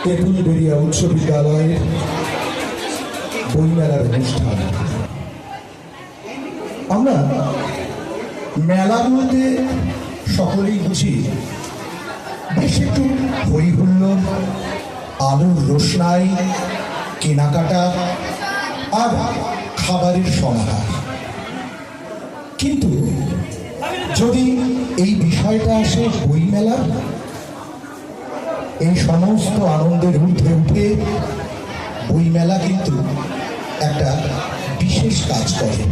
তেঁতুলবেড়িয়া উচ্চ বিদ্যালয়ের বইমেলার অনুষ্ঠান। আমরা মেলা বলতে সকলেই বুঝি বেশ একটু হই হুল্লোড়, আলোর রোশনাই, কেনাকাটা আর খাবারের সমাহার। কিন্তু যদি এই বিষয়টা আসে বইমেলার, এই সমস্ত আনন্দের ঊর্ধ্বে উঠে বইমেলা কিন্তু একটা বিশেষ কাজ করে।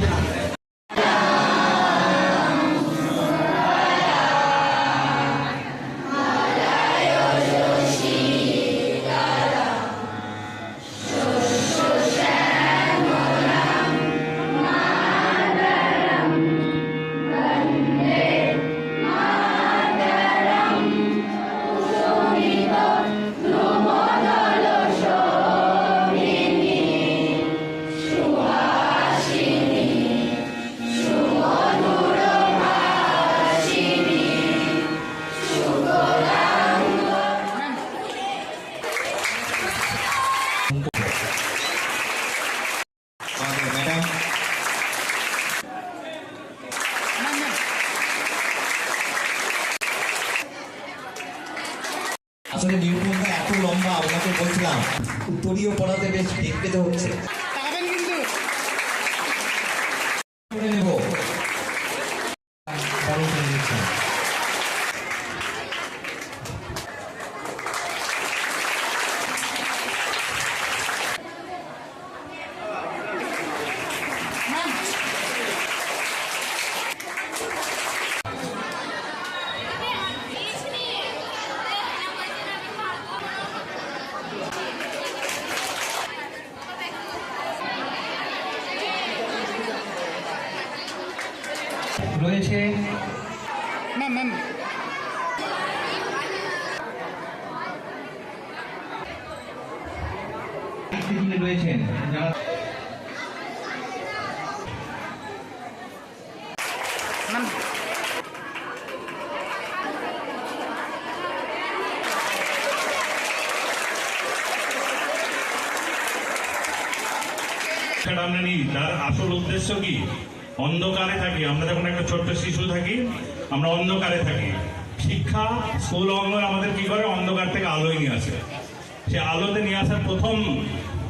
আসলে নিউটনটা এত লম্বা, আপনাকে বলছিলাম উত্তরীয় পড়াতে বেশ বেগ পেতে হচ্ছে। নেব রয়েছে রয়েছেন যারা আমরা নিই, তার আসল উদ্দেশ্য কি? অন্ধকারে থাকি আমরা, যখন একটা ছোট্ট শিশু থাকি আমরা অন্ধকারে থাকি। শিক্ষা স্কুল অঙ্গন আমাদের কি করে? অন্ধকার থেকে আলোয় নিয়ে আসে। সে আলোতে নিয়ে আসার প্রথম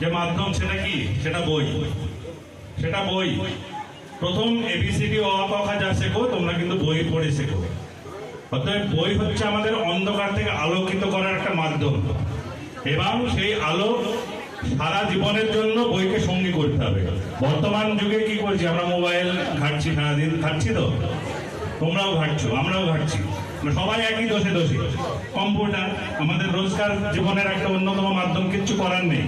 যে মাধ্যম সেটা কি? সেটা বই। সেটা বই। প্রথম এবিসিডি অ আ ক খ যা শেখো তোমরা কিন্তু বই পড়ে শেখো। অতএব বই হচ্ছে আমাদের অন্ধকার থেকে আলোকিত করার একটা মাধ্যম, এবং সেই আলো সারা জীবনের জন্য বইকে সঙ্গী করতে হবে। বর্তমান যুগে কি করছি আমরা? মোবাইল ঘাটছি, সারাদিন ঘাটছি, তো তোমরাও ঘাটছো, আমরাও ঘাটছি, সবাই একই দোষে দোষী। কম্পিউটার আমাদের রোজকার জীবনের একটা অন্যতম মাধ্যম, কিচ্ছু করার নেই।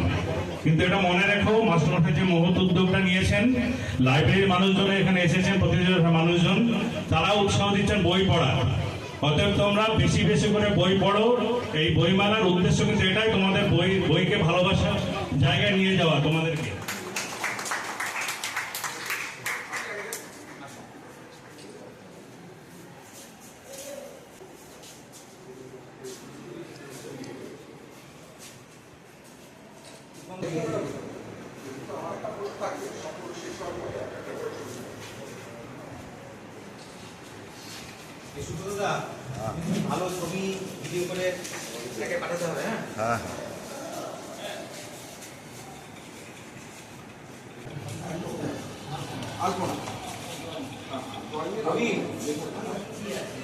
কিন্তু এটা মনে রেখো, মাস্টারমশাই যে মহৎ উদ্যোগটা নিয়েছেন, লাইব্রেরির মানুষজন এখানে এসেছেন, প্রতিনিধি মানুষজন, তারা উৎসাহ দিচ্ছেন বই পড়া। অতএব তোমরা বেশি বেশি করে বই পড়ো। এই বইমেলার উদ্দেশ্য কিন্তু এটাই, তোমাদের বইকে ভালোবাসার জায়গায় নিয়ে যাওয়া তোমাদেরকে। ভালো ছবি ভিডিও করে পাঠাতে হবে। হ্যাঁ,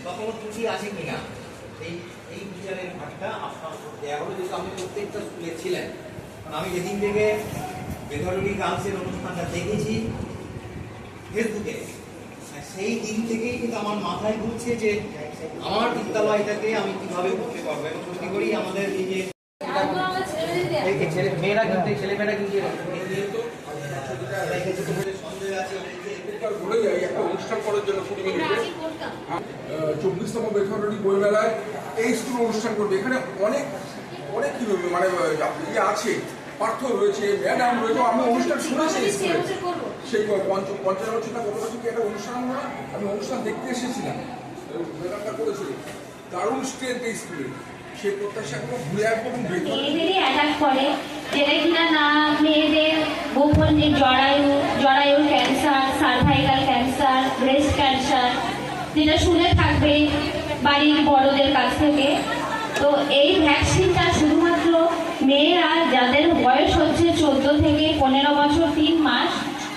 কখনো ত্রুটি আছে কিনা এই বিচারের ভাগটা আপনার দেওয়া হলো, যেহেতু আপনি প্রত্যেকটা স্কুলে ছিলেন। কারণ আমি যেদিন থেকে বেঙ্গলি গার্লসের অনুষ্ঠানটা দেখেছি ফেসবুকে, সেই দিন থেকেই কিন্তু আমার মাথায় ঘুরছে যে আমার বিদ্যালয়টাকে আমি কিভাবে করতে পারবো। এবং সত্যি করেই আমাদের এই যে মেয়েরা কিন্তু ছেলেমেয়েরা কিন্তু বলে যাই একটা অনুষ্ঠান করার জন্য 24তম বেথরণী বইমেলায় এই স্কুল অনুষ্ঠান করবে। এখানে অনেক অনেক কি মানে ইয়ে আছে, পার্থ রয়েছে, ম্যাডাম রয়েছে। আমি অনুষ্ঠান শুনেছি সেই 50 বছর না কত বছর কি একটা অনুষ্ঠান হলো, আমি অনুষ্ঠান দেখতে এসেছিলাম, ম্যাডামটা করেছিল। দারুণ স্ট্রেংথ এই স্কুলে, সেই প্রত্যাশাগুলো ঘুরে আসবো এবং করে, যেটা কিনা না মেয়েদের গোপন যে জরায়ুর cancer, cervical cancer, breast cancer, যেটা শুনে থাকবে বাড়ির বড়দের কাছ থেকে। তো এই ভ্যাকসিনটা শুধুমাত্র মেয়েরা যাদের বয়স হচ্ছে 14 থেকে 15 বছর 3 মাস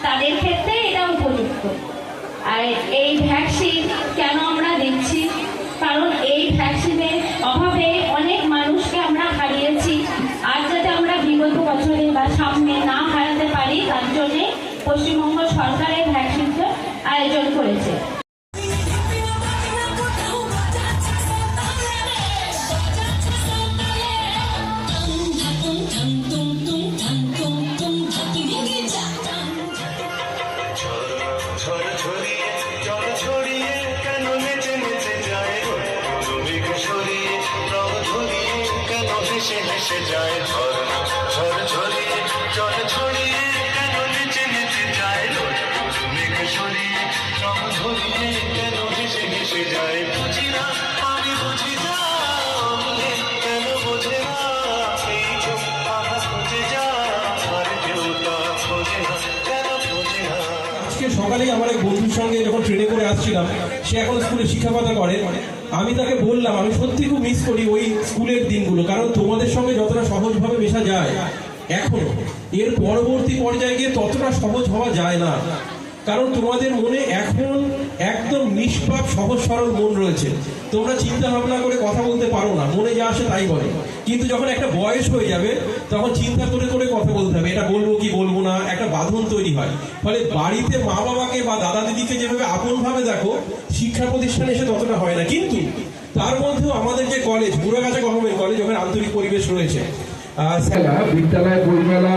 তাদের ক্ষেত্রে এটা উপযুক্ত। আর এই ভ্যাকসিন কেন আমরা দিচ্ছি, কারণ এই ভ্যাকসিনের অভাবে অনেক মানুষকে আমরা হারিয়েছি। আর যাতে আমরা বিগত বছরে বা সামনে না হারাতে পারি তার জন্যে পশ্চিমবঙ্গ সরকার এই ভ্যাকসিনটা আয়োজন করেছে। হেসে যায় ঝড় ঝরিয়ে জল ছড়িয়ে কেন নেচে নেচে যায় মেঘ সরিয়ে রং ধরিয়ে কেন হেসে হেসে যায় বুঝি না আমি বুঝি না কেন বোঝে না এই চোখ আহা খুঁজে যা আর কেউ তা খোঁজে না কেন খোঁজে না। আজকে সকালেই আমার এক বন্ধুর সঙ্গে যখন ট্রেনে করে আসছিলাম, সে এখন স্কুলে শিক্ষকতা করে, আমি তাকে বললাম আমি সত্যি খুব মিস করি ওই স্কুলের দিনগুলো, কারণ তোমাদের সঙ্গে যতটা সহজভাবে মেশা যায় এখনো, এর পরবর্তী পর্যায়ে গিয়ে ততটা সহজ হওয়া যায় না। কারণ তোমাদের মনে এখন একদম নিষ্পাপ সহজ সরল মন রয়েছে, তোমরা চিন্তা ভাবনা করে কথা বলতে পারো না, মনে যা আসে তাই বলে। কিন্তু যখন একটা বয়স হয়ে যাবে তখন চিন্তা করে করে কথা বলতে হবে, এটা বলবো কি বলবো না, একটা বাঁধন তৈরি হয়। ফলে বাড়িতে মা বাবাকে বা দাদা দিদিকে যেভাবে আপন ভাবে দেখো, শিক্ষা প্রতিষ্ঠানে এসে ততটা হয় না। কিন্তু তার মধ্যেও আমাদের যে কলেজ, বুড়াগাছা গভর্নমেন্ট কলেজ, ওখানে আন্তরিক পরিবেশ রয়েছে। বিদ্যালয় বইমেলা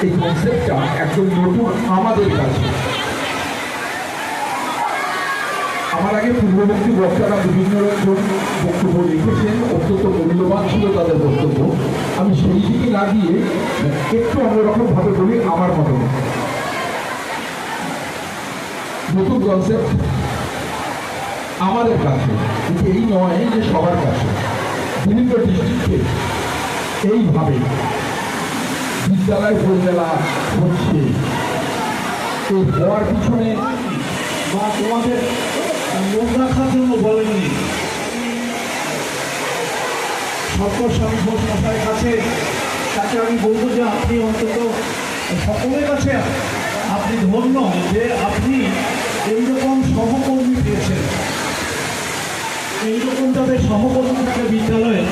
এই কনসেপ্টটা একদম নতুন আমাদের কাছে। আমার আগে পূর্ববর্তী বক্তারা বিভিন্ন রকম বক্তব্য লিখেছেন, অত্যন্ত মূল্যবান ছিল তাদের বক্তব্য। আমি সেই দিকে না গিয়ে একটু অন্যরকম ভাবে বলি আমার মতো। নতুন কনসেপ্ট আমাদের কাছে, কিন্তু এই নয় যে সবার কাছে। বিভিন্ন ডিস্ট্রিক্টে এইভাবে বিদ্যালয় বইমেলা হচ্ছে, এই হওয়ার পিছনে বা তোমাদের মন রাখার জন্য বলেননি। সরকার সাংসদ মশাইয়ের কাছে তাকে আমি বলবো যে আপনি অন্তত সকলের কাছে আপনি ধন্য যে আপনি এইরকম সহকর্মী পেয়েছেন। এইরকম যাদের সহকর্মী থাকে বিদ্যালয়ে,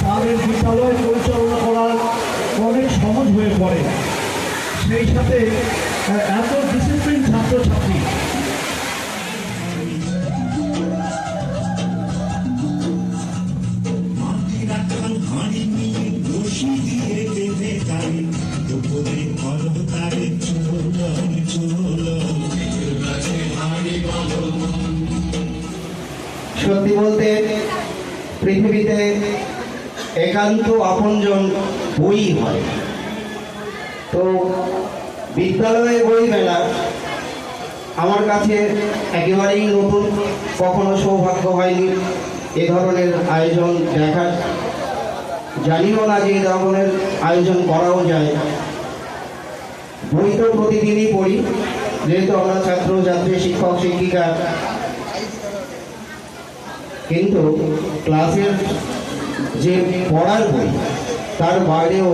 তাদের বিদ্যালয় পরিচালনা করার অনেক সহজ হয়ে পড়ে। সেই সাথে এত ডিসিপ্লিন ছাত্রছাত্রী, সত্যি বলতে পৃথিবীতে একান্ত আপনজন বই হয়। তো বিদ্যালয়ে বই মেলা আমার কাছে একেবারেই নতুন, কখনো সৌভাগ্য হয়নি এ ধরনের আয়োজন দেখার, জানিও না যে এ ধরনের আয়োজন করাও যায়। বই তো প্রতিদিনই পড়ি, যেহেতু আমরা ছাত্র ছাত্রী, শিক্ষক শিক্ষিকা, কিন্তু ক্লাসের যে পড়ার বই তার বাইরেও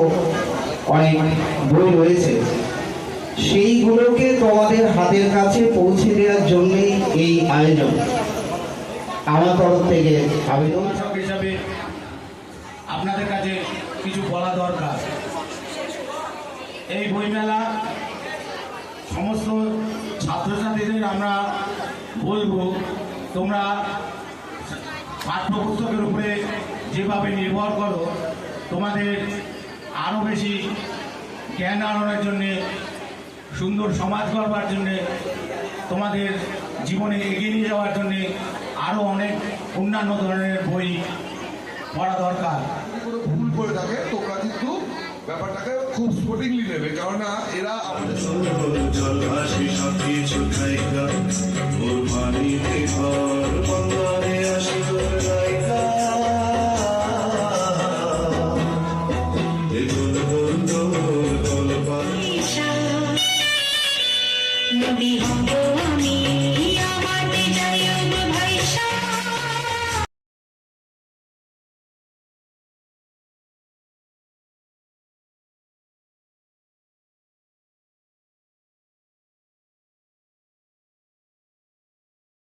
অনেক বই রয়েছে, সেইগুলোকে তোমাদের হাতের কাছে পৌঁছে দেওয়ার জন্যই এই আয়োজন। আমার তরফ থেকে আবেদন হিসাবে আপনাদের কাছে কিছু বলা দরকার। এই বইমেলা সমস্ত ছাত্রছাত্রীদের আমরা বলবো, তোমরা পাঠ্যপুস্তকের উপরে যেভাবে নির্ভর করো, তোমাদের আরও বেশি জ্ঞান আহরণের জন্যে, সুন্দর সমাজ গড়বার জন্যে, তোমাদের জীবনে এগিয়ে নিয়ে যাওয়ার জন্যে আরও অনেক অন্যান্য ধরনের বই পড়া দরকার। ভুল করে থাকে তোমরা কিন্তু ব্যাপারটাকে খুব স্পোর্টিংলি নেবে, কেননা এরা আমাদের নদী হব আমি